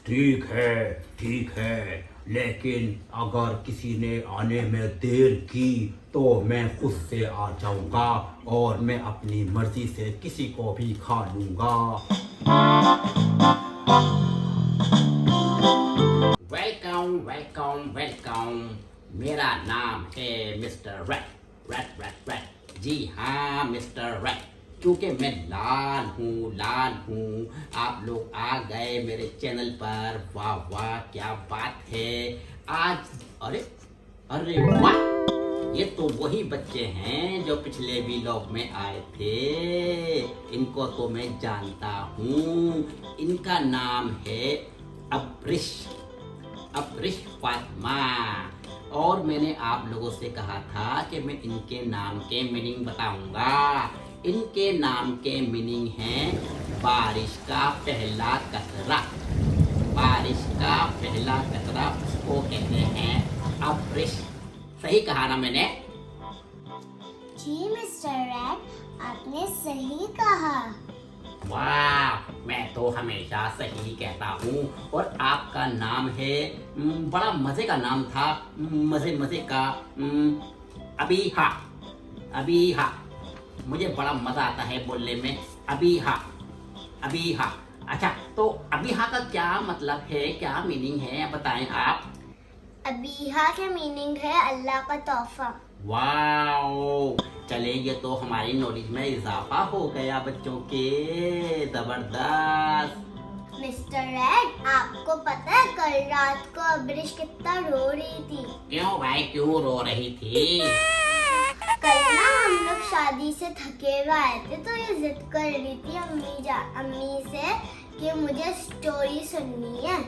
ठीक है, लेकिन अगर किसी ने आने में देर की तो मैं खुद से आ जाऊंगा और मैं अपनी मर्जी से किसी को भी खा लूंगा। Welcome welcome welcome. मेरा नाम है mister rat rat rat rat. जी हाँ मिस्टर रैट, क्योंकि मैं लाल हूँ। आप लोग आ गए मेरे चैनल पर। वाह वाह क्या बात है। आज अरे अरे वाह, ये तो वही बच्चे हैं जो पिछले व्लॉग में आए थे। इनको तो मैं जानता हूँ। इनका नाम है अब्रिश फातिमा। और मैंने आप लोगों से कहा था कि मैं इनके नाम के मीनिंग बताऊंगा। इनके नाम के मीनिंग है बारिश का पहला कतरा। बारिश का पहला कतरा उसको कहते हैं अब्रिश। सही कहा ना मैंने? जी मिस्टर रैट, आपने सही कहा। वाह, मैं तो हमेशा सही कहता हूँ। और आपका नाम है, बड़ा मजे का नाम था, मजे का, अबीहा। मुझे बड़ा मजा आता है बोलने में, अबीहा। अच्छा, तो अबीहा का क्या मतलब है, क्या मीनिंग है, बताएं आप। अबीहा के मीनिंग है अल्लाह का तोहफा। वाओ, चले ये तो हमारी नॉलेज में इजाफा हो गया बच्चों के। जबरदस्त। मिस्टर रैट, आपको पता है कल रात को अब्रिश कितना रो रही थी? क्यों भाई, क्यों रो रही थी? कल ना हम लोग शादी से थके हुए आए थे, तो ये जिद कर रही थी अम्मी से कि मुझे स्टोरी सुननी है।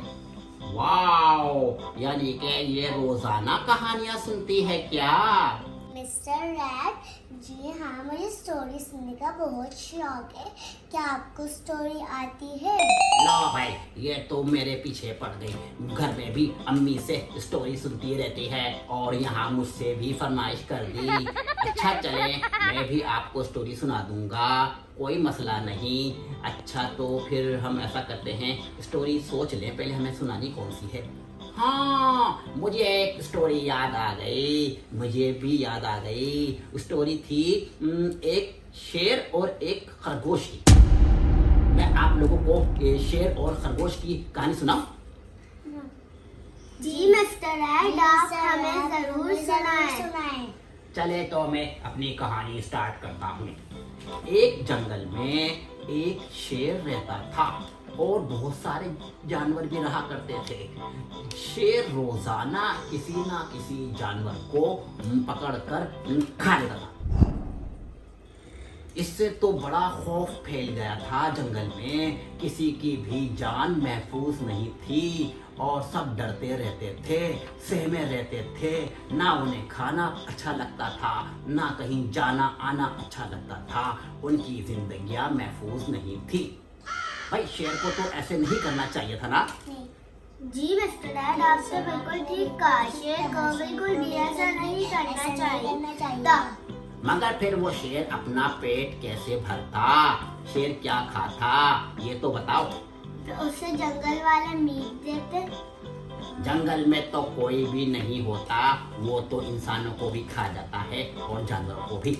वाओ, यानी कि ये रोजाना कहानियाँ सुनती है क्या? मिस्टर रैट, जी हाँ, मुझे स्टोरी सुनने का बहुत शौक है। क्या आपको स्टोरी आती है? लो भाई, ये तो मेरे पीछे पड़ गई। घर में भी अम्मी से स्टोरी सुनती रहती है और यहाँ मुझसे भी फरमाइश कर दी। अच्छा चले, मैं भी आपको स्टोरी सुना दूंगा, कोई मसला नहीं। अच्छा तो फिर हम ऐसा करते हैं, स्टोरी सोच लें पहले हमें सुनानी कौन सी है। हाँ, मुझे एक स्टोरी याद आ गई, मुझे भी याद आ गई। स्टोरी थी एक शेर और एक खरगोश की। मैं आप लोगों को शेर और खरगोश की कहानी सुनाऊं? जी मिस्टर रैट, आप हमें जरूर सुनाएं। चले तो मैं अपनी कहानी स्टार्ट करता हूँ। एक जंगल में एक शेर रहता था और बहुत सारे जानवर भी रहा करते थे। शेर रोजाना किसी ना किसी जानवर को पकड़कर खा लेता था। इससे तो बड़ा खौफ फैल गया था जंगल में। किसी की भी जान महफूज नहीं थी और सब डरते रहते थे, सहमे रहते थे। ना उन्हें खाना अच्छा लगता था, ना कहीं जाना आना अच्छा लगता था। उनकी जिंदगियां महफूज नहीं थी। भाई, शेर को तो ऐसे नहीं करना चाहिए था ना? जी मिस्टर रैट, आपने बिल्कुल ठीक कहा। शेर को बिल्कुल भी ऐसा नहीं करना चाहिए। मगर फिर वो शेर अपना पेट कैसे भरता? शेर क्या खाता, ये तो बताओ। तो उसे जंगल वाले मीट देते। जंगल में तो कोई भी नहीं होता, वो तो इंसानों को भी खा जाता है और जानवरों को भी।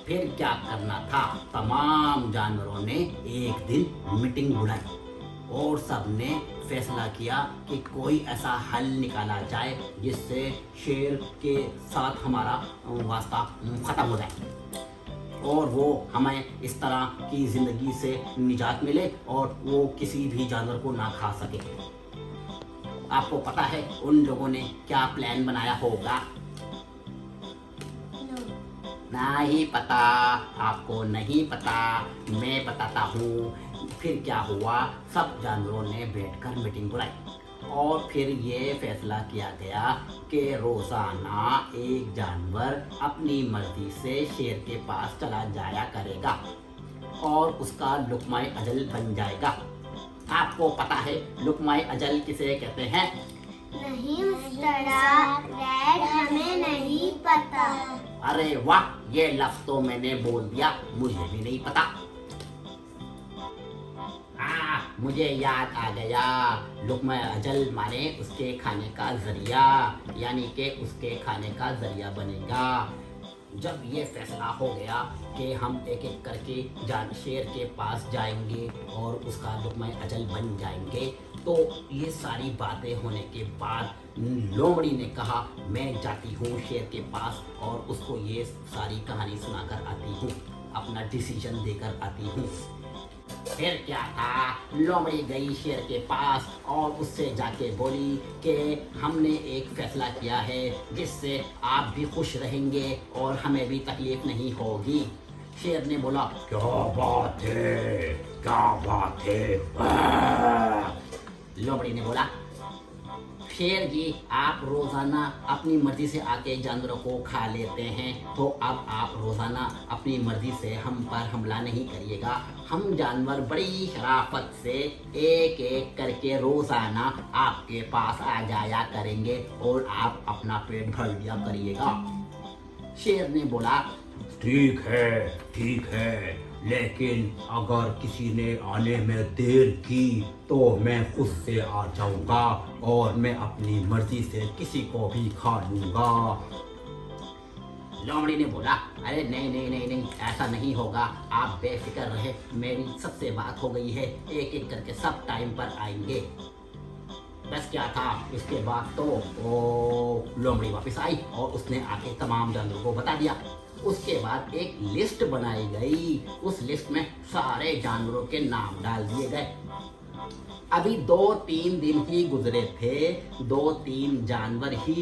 फिर क्या करना था? तमाम जानवरों ने एक दिन मीटिंग बुलाई और सबने फैसला किया कि कोई ऐसा हल निकाला जाए जिससे शेर के साथ हमारा वास्ता खत्म हो जाए और वो हमें इस तरह की जिंदगी से निजात मिले और वो किसी भी जानवर को ना खा सके। आपको पता है उन लोगों ने क्या प्लान बनाया होगा? नहीं पता? आपको नहीं पता? मैं बताता हूँ। फिर क्या हुआ, सब जानवरों ने बैठकर मीटिंग बुलाई और फिर ये फैसला किया गया कि रोजाना एक जानवर अपनी मर्जी से शेर के पास चला जाया करेगा और उसका लुक्माए अजल बन जाएगा। आपको पता है लुक्माए अजल किसे कहते हैं? नहीं मिस्टर रैट, हमें नहीं पता। अरे वाह, ये लफ्ज तो मैंने बोल दिया, मुझे भी नहीं पता। मुझे याद आ गया, लुक़्मा अजल माने उसके खाने का जरिया, यानी कि उसके खाने का जरिया बनेगा। जब ये फैसला हो गया कि हम एक एक करके शेर के पास जाएंगे और उसका लुक़्मा अजल बन जाएंगे, तो ये सारी बातें होने के बाद लोमड़ी ने कहा मैं जाती हूँ शेर के पास और उसको ये सारी कहानी सुनाकर आती हूँ, अपना डिसीजन देकर आती हूँ। फिर क्या था, लोमड़ी गई शेर के पास और उससे जाके बोली कि हमने एक फैसला किया है जिससे आप भी खुश रहेंगे और हमें भी तकलीफ नहीं होगी। शेर ने बोला क्या बात है, क्या बात है। लोमड़ी ने बोला शेर जी, आप रोज़ाना अपनी मर्जी से आके जानवरों को खा लेते हैं, तो अब आप रोज़ाना अपनी मर्जी से हम पर हमला नहीं करिएगा। हम जानवर बड़ी शराफत से एक एक करके रोज़ाना आपके पास आ जाया करेंगे और आप अपना पेट भर लिया करिएगा। शेर ने बोला ठीक है, लेकिन अगर किसी ने आने में देर की तो मैं खुद से आ जाऊंगा और मैं अपनी मर्जी से किसी को भी खा लूंगा। लोमड़ी ने बोला अरे नहीं, ऐसा नहीं होगा, आप बेफिक्र रहे, मेरी सबसे बात हो गई है, एक एक करके सब टाइम पर आएंगे। बस क्या था, इसके बाद तो लोमड़ी वापस आई और उसने आके तमाम जानवरों को बता दिया। उसके बाद एक लिस्ट बनाई गई, उस लिस्ट में सारे जानवरों के नाम डाल दिए गए। अभी 2-3 दिन ही गुजरे थे, 2-3 जानवर ही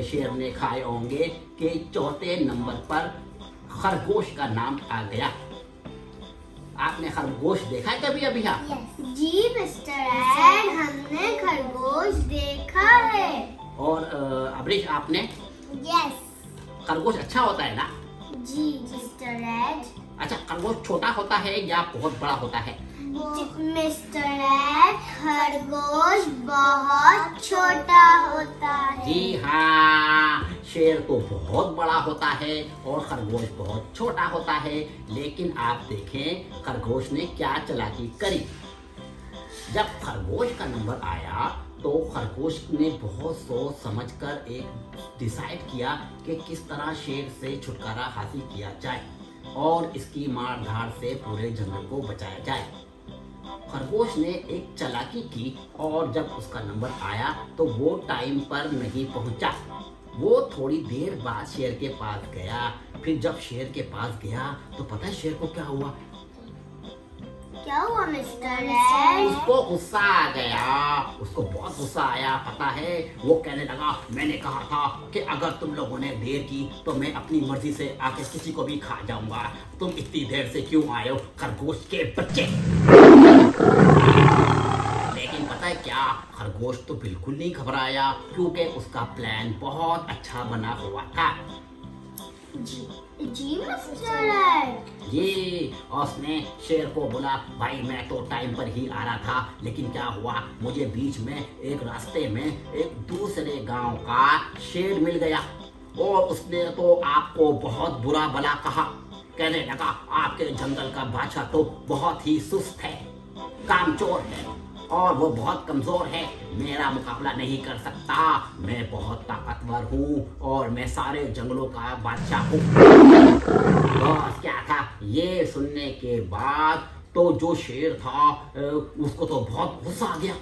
शेर ने खाए होंगे कि चौथे नंबर पर खरगोश का नाम आ गया। आपने खरगोश देखा है कभी अभी? जी मिस्टर एड, हमने खरगोश देखा है। और अब्रिश आपने? यस। खरगोश अच्छा होता है ना? जी मिस्टर एड। अच्छा, खरगोश छोटा होता है या बहुत बड़ा होता है? मिस्टर एड, खरगोश बहुत छोटा होता है। जी हाँ, शेर तो बहुत बड़ा होता है और खरगोश बहुत छोटा होता है। लेकिन आप देखें खरगोश ने क्या चालाकी करी। जब खरगोश का नंबर आया तो खरगोश ने बहुत सोच समझकर एक डिसाइड किया कि किस तरह शेर से छुटकारा हासिल किया जाए और इसकी मार धाड़ से पूरे जंगल को बचाया जाए। खरगोश ने एक चालाकी की और जब उसका नंबर आया तो वो टाइम पर नहीं पहुंचा। वो थोड़ी देर बाद शेर के पास गया। फिर जब शेर के पास गया तो पता है शेर को क्या हुआ? क्या हुआ मिस्टर एड? उसको गुस्सा आ गया, उसको बहुत गुस्सा आया। पता है वो कहने लगा मैंने कहा था कि अगर तुम लोगों ने देर की तो मैं अपनी मर्जी से आके किसी को भी खा जाऊंगा। तुम इतनी देर से क्यों आए हो खरगोश के बच्चे? लेकिन पता है क्या, खरगोश तो बिल्कुल नहीं घबराया क्योंकि उसका प्लान बहुत अच्छा बना हुआ था। जी मिस्टर एड। ये उसने शेर को बोला भाई मैं तो टाइम पर ही आ रहा था, लेकिन क्या हुआ मुझे बीच में एक रास्ते में एक दूसरे गांव का शेर मिल गया और उसने तो आपको बहुत बुरा भला कहा। कहने लगा आपके जंगल का बादशाह तो बहुत ही सुस्त है, कामचोर है और वो बहुत कमजोर है, मेरा मुकाबला नहीं कर सकता। मैं बहुत ताकतवर हूँ और मैं सारे जंगलों का बादशाह हूँ। बस क्या था, ये सुनने के बाद तो जो शेर था उसको तो बहुत गुस्सा आ गया।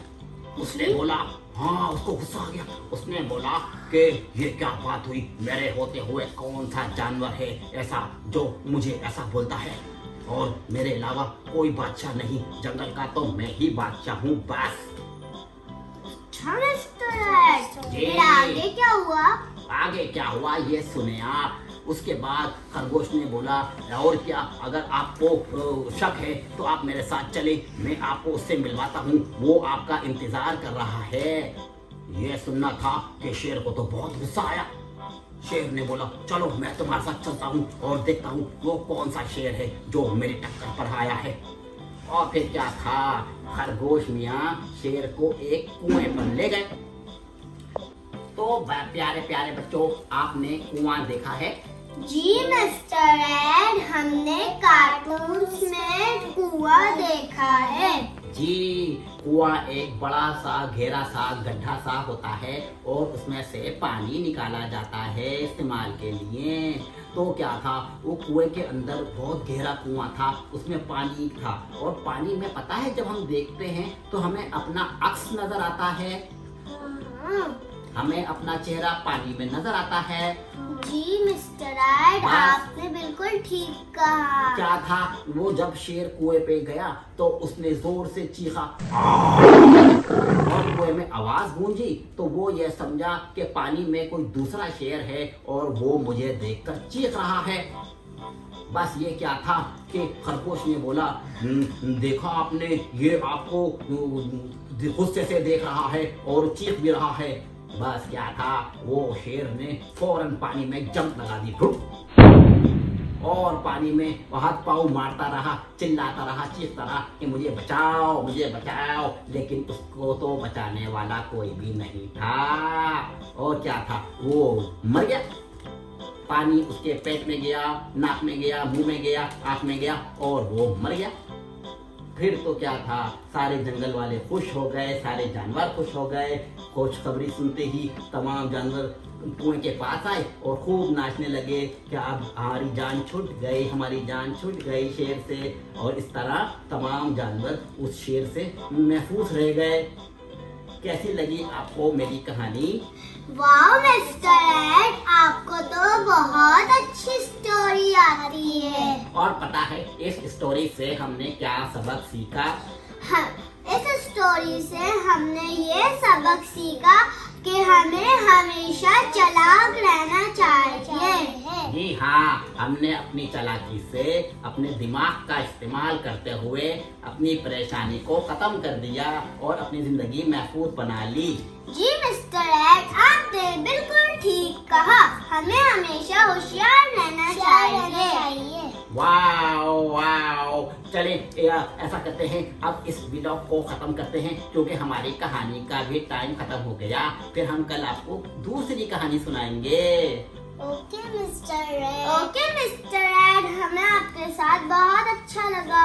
उसने बोला हाँ, उसको गुस्सा आ गया। उसने बोला कि ये क्या बात हुई, मेरे होते हुए कौन सा जानवर है ऐसा जो मुझे ऐसा बोलता है, और मेरे अलावा कोई बादशाह नहीं, जंगल का तो मैं ही बादशाह हूँ बस। फिर आगे क्या हुआ? आगे क्या हुआ ये सुने आप। उसके बाद खरगोश ने बोला और क्या, अगर आपको शक है तो आप मेरे साथ चले, मैं आपको उससे मिलवाता हूँ, वो आपका इंतजार कर रहा है। ये सुनना था कि शेर को तो बहुत गुस्सा आया। शेर ने बोला चलो मैं तुम्हारे साथ चलता हूँ और देखता हूँ वो कौन सा शेर है जो मेरी टक्कर पर आया है। और फिर क्या था, खरगोश मियाँ शेर को एक कुएं पर ले गए। तो प्यारे प्यारे बच्चों, आपने कुआं देखा है? जी मिस्टर एड, हमने कार्टून्स में कुआं देखा है। जी, कुआं एक बड़ा सा गहरा सा गड्ढा सा होता है और उसमें से पानी निकाला जाता है इस्तेमाल के लिए। तो क्या था, वो कुएं के अंदर बहुत गहरा कुआं था, उसमें पानी था और पानी में पता है जब हम देखते हैं तो हमें अपना अक्स नजर आता है, हाँ। हमें अपना चेहरा पानी में नजर आता है। जी मिस्टर एड, बस। आपने बिल्कुल ठीक कहा। क्या था, वो जब शेर कुएं पे गया तो उसने जोर से चीखा और कुएं में आवाज गूंजी, तो वो ये समझा कि पानी में कोई दूसरा शेर है और वो मुझे देखकर चीख रहा है। बस ये क्या था कि खरगोश ने बोला, देखा आपने, ये आपको गुस्से से देख रहा है और चीख भी रहा है। बस क्या था, वो शेर ने फौरन पानी में जंप लगा दी और पानी में हाथ पाँव मारता रहा, चिल्लाता रहा, चीखता रहा कि मुझे बचाओ, मुझे बचाओ, लेकिन उसको तो बचाने वाला कोई भी नहीं था। और क्या था, वो मर गया। पानी उसके पेट में गया, नाक में गया, मुंह में गया, आंख में गया और वो मर गया। फिर तो क्या था, सारे जंगल वाले खुश हो गए, सारे जानवर खुश हो गए। खुशखबरी सुनते ही तमाम जानवर कुएं के पास आए और खूब नाचने लगे कि अब हमारी जान छूट गई, हमारी जान छूट गई शेर से। और इस तरह तमाम जानवर उस शेर से महफूज रह गए। कैसी लगी आपको मेरी कहानी? वाह मिस्टर एड, आपको तो बहुत अच्छी स्टोरी आती है। और पता है इस स्टोरी से हमने क्या सबक सीखा? हाँ, इस स्टोरी से हमने ये सबक सीखा कि हमें हमेशा चालाक रहना चाहिए। जी हाँ, हमने अपनी चालाकी से अपने दिमाग का इस्तेमाल करते हुए अपनी परेशानी को खत्म कर दिया और अपनी जिंदगी महफूज बना ली। जी मिस्टर एड, आपने बिल्कुल ठीक कहा, हमें हमेशा होशियार रहना चाहिए। वाओ वाओ, चले ऐसा करते हैं, अब इस व्लॉग को खत्म करते हैं क्योंकि हमारी कहानी का भी टाइम खत्म हो गया। फिर हम कल आपको दूसरी कहानी सुनाएंगे। ओके मिस्टर एड, हमें आपके साथ बहुत अच्छा लगा।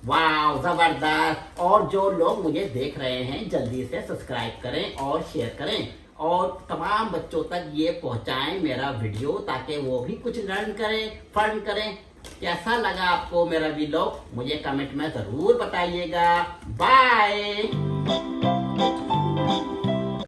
वाह, जबरदस्त। और जो लोग मुझे देख रहे हैं जल्दी से सब्सक्राइब करें और शेयर करें और तमाम बच्चों तक ये पहुंचाएं मेरा वीडियो, ताकि वो भी कुछ लर्न करें, फन करें। कैसा लगा आपको मेरा वीडियो, मुझे कमेंट में जरूर बताइएगा। बाय।